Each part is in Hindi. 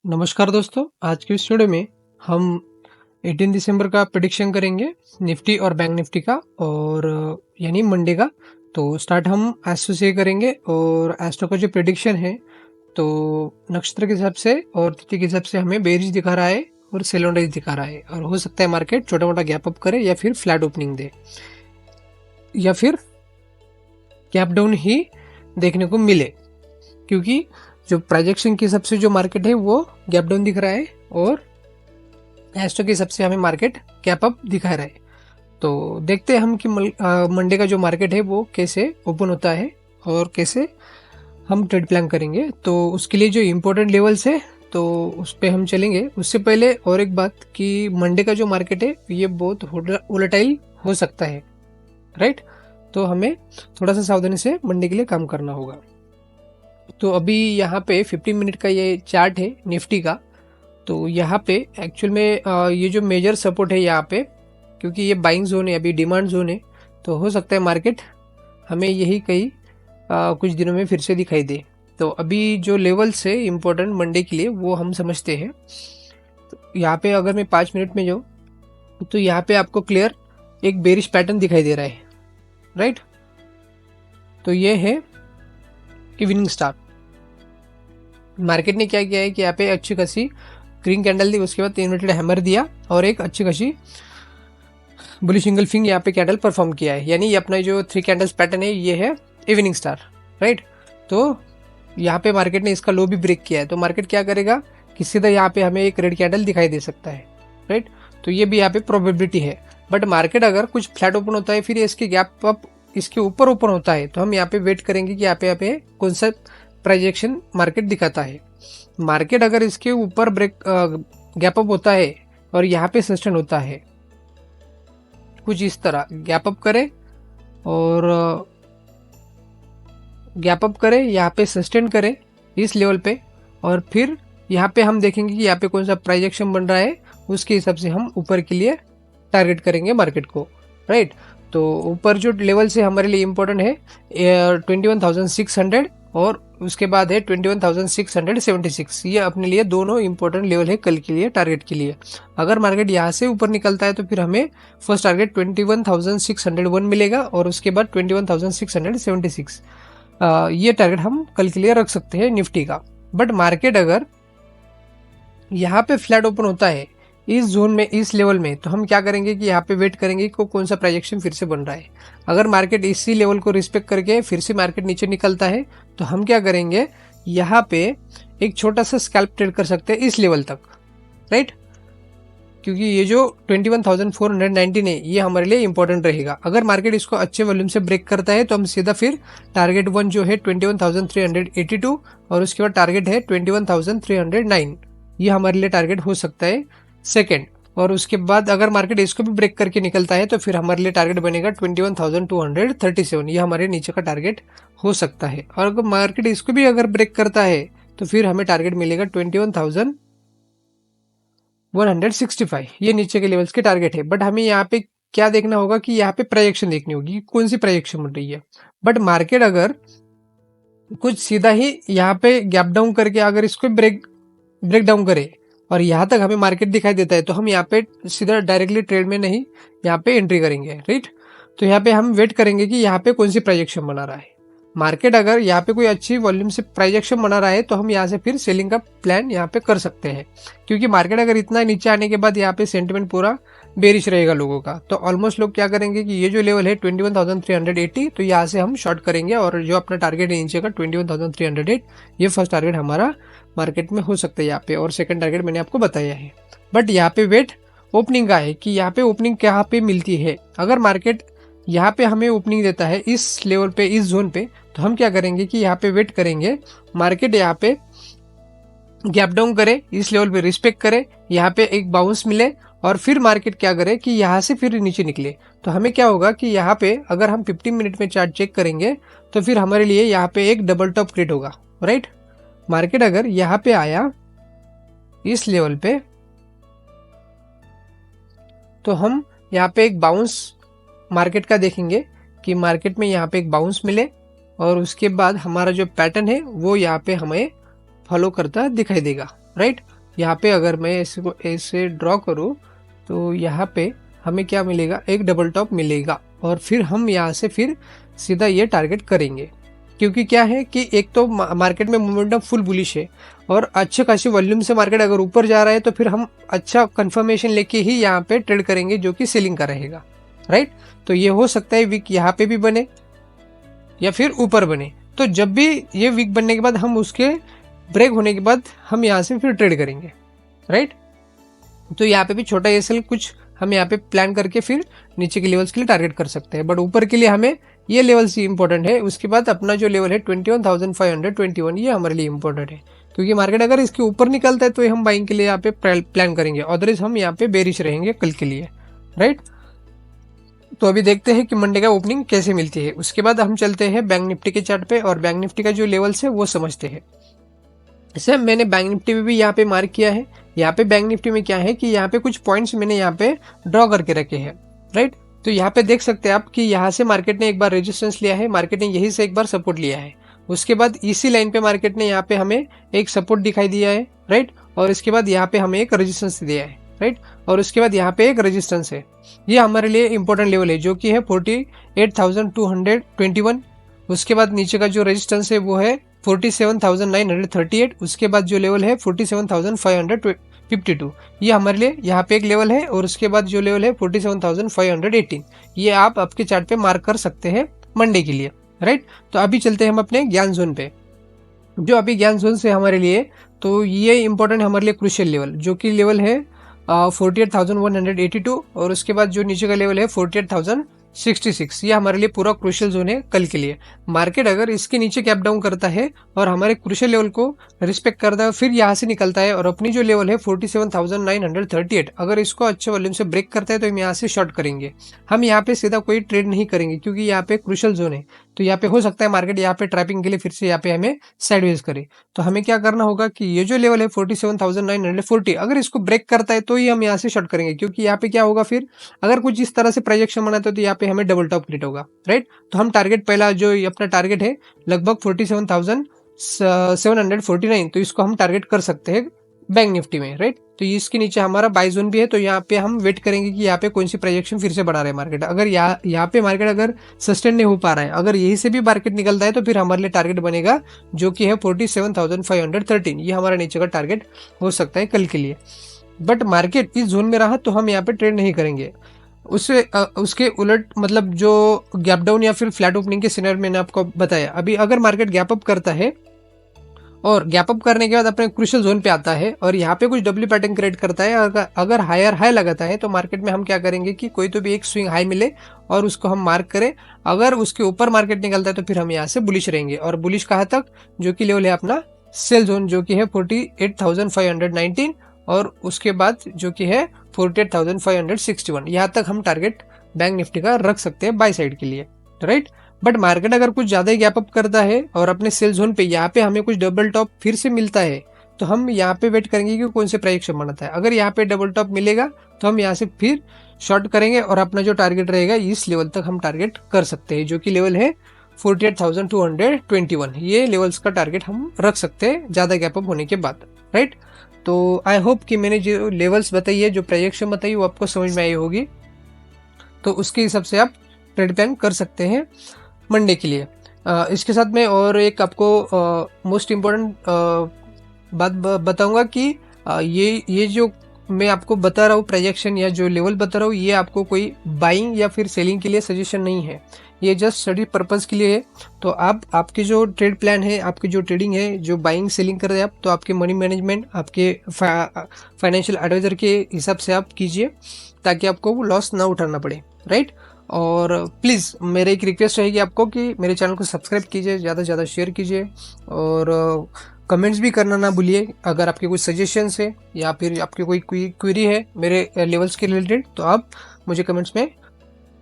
नमस्कार दोस्तों, आज की इस वीडियो में हम 18 दिसंबर का प्रेडिक्शन करेंगे निफ्टी और बैंक निफ्टी का और यानी मंडे का। तो स्टार्ट हम एस्ट्रो से करेंगे और एस्ट्रो का जो प्रेडिक्शन है तो नक्षत्र के हिसाब से और तिथि के हिसाब से हमें बेरिश दिखा रहा है और सेल ऑन रेंज दिखा रहा है और हो सकता है मार्केट छोटा मोटा गैप अप करे या फिर फ्लैट ओपनिंग दे या फिर गैप डाउन ही देखने को मिले, क्योंकि जो प्रोजेक्शन के हिसाब से जो मार्केट है वो गैप डाउन दिख रहा है और एस्ट्रो के हिसाब से हमें मार्केट गैप अप दिखा रहा है। तो देखते हैं हम कि मंडे का जो मार्केट है वो कैसे ओपन होता है और कैसे हम ट्रेड प्लान करेंगे। तो उसके लिए जो इम्पोर्टेंट लेवल्स है तो उस पर हम चलेंगे। उससे पहले और एक बात कि मंडे का जो मार्केट है ये बहुत वोलेटाइल हो सकता है, राइट। तो हमें थोड़ा सा सावधानी से मंडे के लिए काम करना होगा। तो अभी यहाँ पे 15 मिनट का ये चार्ट है निफ्टी का। तो यहाँ पे एक्चुअल में ये जो मेजर सपोर्ट है यहाँ पे, क्योंकि ये बाइंग जोन है, अभी डिमांड जोन है, तो हो सकता है मार्केट हमें यही कहीं कुछ दिनों में फिर से दिखाई दे। तो अभी जो लेवल्स है इम्पोर्टेंट मंडे के लिए वो हम समझते हैं। तो यहाँ पे अगर मैं 5 मिनट में जाऊँ तो यहाँ पे आपको क्लियर एक बेरिश पैटर्न दिखाई दे रहा है, राइट। तो ये है इवनिंग स्टार। मार्केट ने क्या किया है कि यहाँ पे अच्छी खासी ग्रीन कैंडल दी, उसके बाद इन्वर्टेड हैमर दिया और एक अच्छी खासी बुलिश इंगल्फिंग यहाँ पे कैंडल परफॉर्म किया है। यानी ये अपना जो 3 कैंडल्स पैटर्न है ये है इवनिंग स्टार, राइट। तो यहाँ पे मार्केट ने इसका लो भी ब्रेक किया है, तो मार्केट क्या करेगा कि सीधा यहाँ पे हमें एक रेड कैंडल दिखाई दे सकता है, राइट। तो ये भी यहाँ पे प्रोबेबिलिटी है। बट मार्केट अगर कुछ फ्लैट ओपन होता है फिर इसके गैप अप इसके ऊपर ओपन होता है तो हम यहाँ पे वेट करेंगे कि यहाँ पे कौन सा प्रोजेक्शन मार्केट दिखाता है। मार्केट अगर इसके ऊपर ब्रेक गैप अप होता है और यहाँ पे सस्टेन होता है, कुछ इस तरह गैप अप करे और गैप अप करे, यहाँ पे सस्टेन करे इस लेवल पे, और फिर यहाँ पे हम देखेंगे कि यहाँ पे कौन सा प्रोजेक्शन बन रहा है, उसके हिसाब से हम ऊपर के लिए टारगेट करेंगे मार्केट को, राइट। तो ऊपर जो लेवल से हमारे लिए इम्पोर्टेंट है 21,600 और उसके बाद है 21,676। ये अपने लिए दोनों इंपॉर्टेंट लेवल है कल के लिए, टारगेट के लिए। अगर मार्केट यहाँ से ऊपर निकलता है तो फिर हमें फर्स्ट टारगेट 21,601 मिलेगा और उसके बाद 21,676। ये टारगेट हम कल के लिए रख सकते हैं निफ्टी का। बट मार्केट अगर यहाँ पे फ्लैट ओपन होता है इस जोन में, इस लेवल में, तो हम क्या करेंगे कि यहाँ पे वेट करेंगे कि कौन सा प्रोजेक्शन फिर से बन रहा है। अगर मार्केट इसी लेवल को रिस्पेक्ट करके फिर से मार्केट नीचे निकलता है तो हम क्या करेंगे, यहाँ पे एक छोटा सा स्कैल्प ट्रेड कर सकते हैं इस लेवल तक, राइट। क्योंकि ये जो 21,419 है ये हमारे लिए इंपॉर्टेंट रहेगा। अगर मार्केट इसको अच्छे वॉल्यूम से ब्रेक करता है तो हम सीधा फिर टारगेट 1 जो है 21,382 और उसके बाद टारगेट है 21,309, ये हमारे लिए टारगेट हो सकता है सेकेंड। और उसके बाद अगर मार्केट इसको भी ब्रेक करके निकलता है तो फिर हमारे लिए टारगेट बनेगा 21,237, ये हमारे नीचे का टारगेट हो सकता है। और अगर मार्केट इसको भी अगर ब्रेक करता है तो फिर हमें टारगेट मिलेगा 21,165, ये नीचे के लेवल्स के टारगेट है। बट हमें यहाँ पे क्या देखना होगा कि यहाँ पे प्रोजेक्शन देखनी होगी, कौन सी प्रोजेक्शन बन रही है। बट मार्केट अगर कुछ सीधा ही यहाँ पे गैप डाउन करके अगर इसको ब्रेक डाउन करे और यहाँ तक हमें मार्केट दिखाई देता है तो हम यहाँ पे सीधा डायरेक्टली ट्रेड में नहीं यहाँ पे एंट्री करेंगे, राइट। तो यहाँ पे हम वेट करेंगे कि यहाँ पे कौन सी प्रोजेक्शन बना रहा है। मार्केट अगर यहाँ पे कोई अच्छी वॉल्यूम से प्रोजेक्शन बना रहा है तो हम यहाँ से फिर सेलिंग का प्लान यहाँ पे कर सकते हैं, क्योंकि मार्केट अगर इतना नीचे आने के बाद यहाँ पे सेंटिमेंट पूरा बेरिश रहेगा लोगों का, तो ऑलमोस्ट लोग क्या करेंगे कि ये जो लेवल है 21,380, तो यहाँ से हम शॉर्ट करेंगे और जो अपना टारगेट है नीचे का 21,308, ये फर्स्ट टारगेट हमारा मार्केट में हो सकता है यहाँ पे, और सेकंड टारगेट मैंने आपको बताया है। बट यहाँ पे वेट ओपनिंग का है कि यहाँ पे ओपनिंग कहाँ पे मिलती है। अगर मार्केट यहाँ पे हमें ओपनिंग देता है इस लेवल पे, इस जोन पे, तो हम क्या करेंगे कि यहाँ पे वेट करेंगे मार्केट यहाँ पे गैप डाउन करे, इस लेवल पे रिस्पेक्ट करे, यहाँ पे एक बाउंस मिले और फिर मार्केट क्या करे कि यहाँ से फिर नीचे निकले। तो हमें क्या होगा कि यहाँ पे अगर हम 15 मिनट में चार्ट चेक करेंगे तो फिर हमारे लिए यहाँ पे एक डबल टॉप क्रिएट होगा, राइट। मार्केट अगर यहाँ पे आया इस लेवल पे तो हम यहाँ पे एक बाउंस मार्केट का देखेंगे कि मार्केट में यहाँ पे एक बाउंस मिले और उसके बाद हमारा जो पैटर्न है वो यहाँ पे हमें फॉलो करता दिखाई देगा, राइट। यहाँ पे अगर मैं इसको ऐसे ड्रॉ करूँ तो यहाँ पे हमें क्या मिलेगा, एक डबल टॉप मिलेगा और फिर हम यहाँ से फिर सीधा ये टारगेट करेंगे, क्योंकि क्या है कि एक तो मार्केट में मोमेंटम फुल बुलिश है और अच्छे खासी वॉल्यूम से मार्केट अगर ऊपर जा रहा है तो फिर हम अच्छा कंफर्मेशन लेके ही यहाँ पे ट्रेड करेंगे जो कि सेलिंग का रहेगा, राइट। तो ये हो सकता है वीक यहाँ पे भी बने या फिर ऊपर बने, तो जब भी ये वीक बनने के बाद हम उसके ब्रेक होने के बाद हम यहाँ से फिर ट्रेड करेंगे, राइट। तो यहाँ पे भी छोटा एसएल कुछ हम यहाँ पे प्लान करके फिर नीचे के लेवल्स के लिए टारगेट कर सकते हैं, बट ऊपर के लिए हमें ये लेवल्स ही इंपॉर्टेंट है। उसके बाद अपना जो लेवल है 21,521 ये हमारे लिए इंपॉर्टेंट है, क्योंकि मार्केट अगर इसके ऊपर निकलता है तो हम बाइंग के लिए यहाँ पे प्लान करेंगे, अदरवाइज हम यहाँ पे बेरिश रहेंगे कल के लिए, राइट। तो अभी देखते हैं कि मंडे का ओपनिंग कैसे मिलती है। उसके बाद हम चलते हैं बैंक निफ्टी के चार्ट पे और बैंक निफ्टी का जो लेवल्स है वो समझते हैं। जैसे मैंने बैंक निफ्टी में भी यहाँ पे मार्क किया है। यहाँ पे बैंक निफ्टी में क्या है कि यहाँ पे कुछ पॉइंट्स मैंने यहाँ पे ड्रॉ करके रखे हैं, राइट। तो यहाँ पे देख सकते हैं आप कि यहाँ से मार्केट ने एक बार रेजिस्टेंस लिया है, मार्केट ने यही से एक बार सपोर्ट लिया है। उसके बाद इसी लाइन पे मार्केट ने यहाँ पे हमें एक सपोर्ट दिखाई दिया है, राइट। और इसके बाद यहाँ पे हमें एक रेजिस्टेंस दिया है, राइट। और उसके बाद यहाँ पे एक रेजिस्टेंस है, ये हमारे लिए इंपॉर्टेंट लेवल है जो कि है 48,221। उसके बाद नीचे का जो रेजिस्टेंस है वो है 47,938। उसके बाद जो लेवल है 47,552, ये हमारे लिए यहाँ पे एक लेवल है। और उसके बाद जो लेवल है 47,518, ये आप आपके चार्ट पे मार्क कर सकते हैं मंडे के लिए, राइट। तो अभी चलते हैं हम अपने ज्ञान जोन पे। जो अभी ज्ञान जोन से हमारे लिए तो ये इंपॉर्टेंट है हमारे लिए क्रूशियल लेवल, जो कि लेवल है 48,182। और उसके बाद जो नीचे का लेवल है 48,066, ये हमारे लिए पूरा क्रूशियल जोन है कल के लिए। मार्केट अगर इसके नीचे कैप डाउन करता है और हमारे क्रूशियल लेवल को रिस्पेक्ट करता है, फिर यहाँ से निकलता है और अपनी जो लेवल है 47,938, अगर इसको अच्छे वॉल्यूम से ब्रेक करता है तो हम यहाँ से शॉर्ट करेंगे। हम यहाँ पे सीधा कोई ट्रेड नहीं करेंगे, क्योंकि यहाँ पे क्रूशियल जोन है। तो यहाँ पे हो सकता है मार्केट यहाँ पे ट्रैपिंग के लिए फिर से यहाँ पे हमें साइडवेज करे। तो हमें क्या करना होगा कि ये जो लेवल है 47,940, अगर इसको ब्रेक करता है तो ही हम यहाँ से शॉर्ट करेंगे, क्योंकि यहाँ पे क्या होगा, फिर अगर कुछ इस तरह से प्रोजेक्शन बनाते हो तो यहाँ पे हमें डबल टॉप क्रिएट होगा, राइट। तो हम टारगेट पहला जो अपना टारगेट है लगभग 47,749, तो इसको हम टारगेट कर सकते हैं बैंक निफ्टी में, राइट। तो इसके नीचे हमारा बाय जोन भी है, तो यहाँ पे हम वेट करेंगे कि यहाँ पे कौन सी प्रोजेक्शन फिर से बढ़ा रहे हैं मार्केट। अगर यहाँ पे मार्केट अगर सस्टेन नहीं हो पा रहा है, अगर यहीं से भी मार्केट निकलता है तो फिर हमारे लिए टारगेट बनेगा जो कि है 47,513, ये हमारा नीचे का टारगेट हो सकता है कल के लिए। बट मार्केट इस जोन में रहा तो हम यहाँ पे ट्रेड नहीं करेंगे। उसके उलट मतलब जो गैप डाउन या फिर फ्लैट ओपनिंग के सिनेरियो मैंने आपको बताया। अभी अगर मार्केट गैप अप करता है और गैप अप करने के बाद अपने क्रूशियल जोन पे आता है और यहाँ पे कुछ डब्ल्यू पैटर्न क्रिएट करता है, अगर हायर हाई लगाता है तो मार्केट में हम क्या करेंगे कि कोई तो भी एक स्विंग हाई मिले और उसको हम मार्क करें। अगर उसके ऊपर मार्केट निकलता है तो फिर हम यहाँ से बुलिश रहेंगे। और बुलिश कहाँ तक, जो कि लेवल है अपना सेल जोन, जो कि है 48,519, और उसके बाद जो कि है 48,561, यहाँ तक हम टारगेट बैंक निफ्टी का रख सकते हैं बाय साइड के लिए, राइट। बट मार्केट अगर कुछ ज्यादा ही गैप अप करता है और अपने सेल जोन पे यहाँ पे हमें कुछ डबल टॉप फिर से मिलता है तो हम यहाँ पे वेट करेंगे कि कौन से प्रोजेक्शन बनाता है। अगर यहाँ पे डबल टॉप मिलेगा तो हम यहाँ से फिर शॉर्ट करेंगे और अपना जो टारगेट रहेगा इस लेवल तक हम टारगेट कर सकते हैं, जो कि लेवल है 48,221। ये लेवल्स का टारगेट हम रख सकते हैं ज्यादा गैप अप होने के बाद, राइट। तो आई होप कि मैंने जो लेवल्स बताई है, जो प्रोजेक्शन बताई, वो आपको समझ में आई होगी। तो उसके हिसाब से आप ट्रेड प्लान कर सकते हैं मंडे के लिए। इसके साथ में और एक आपको मोस्ट इम्पोर्टेंट बात बताऊंगा कि ये जो मैं आपको बता रहा हूँ प्रोजेक्शन या जो लेवल बता रहा हूँ, ये आपको कोई बाइंग या फिर सेलिंग के लिए सजेशन नहीं है, ये जस्ट स्टडी पर्पस के लिए है। तो आप आपके जो ट्रेड प्लान है, आपकी जो ट्रेडिंग है, जो बाइंग सेलिंग कर रहे हैं आप, तो आपके मनी मैनेजमेंट आपके फाइनेंशियल एडवाइजर के हिसाब से आप कीजिए, ताकि आपको लॉस ना उठाना पड़े, राइट। और प्लीज़ मेरी एक रिक्वेस्ट रहेगी आपको कि मेरे चैनल को सब्सक्राइब कीजिए, ज़्यादा से ज़्यादा शेयर कीजिए और कमेंट्स भी करना ना भूलिए। अगर आपके कोई सजेशंस है या फिर आपकी कोई क्वेरी है मेरे लेवल्स के रिलेटेड, तो आप मुझे कमेंट्स में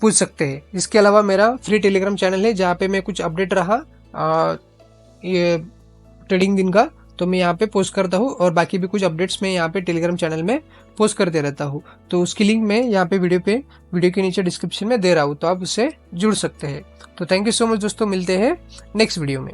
पूछ सकते हैं। इसके अलावा मेरा फ्री टेलीग्राम चैनल है, जहाँ पे मैं कुछ अपडेट रहा ये ट्रेडिंग दिन का तो मैं यहाँ पे पोस्ट करता हूँ, और बाकी भी कुछ अपडेट्स मैं यहाँ पे टेलीग्राम चैनल में पोस्ट करते रहता हूँ। तो उसकी लिंक मैं यहाँ पे वीडियो के नीचे डिस्क्रिप्शन में दे रहा हूँ, तो आप उससे जुड़ सकते हैं। तो थैंक यू सो मच दोस्तों, मिलते हैं नेक्स्ट वीडियो में।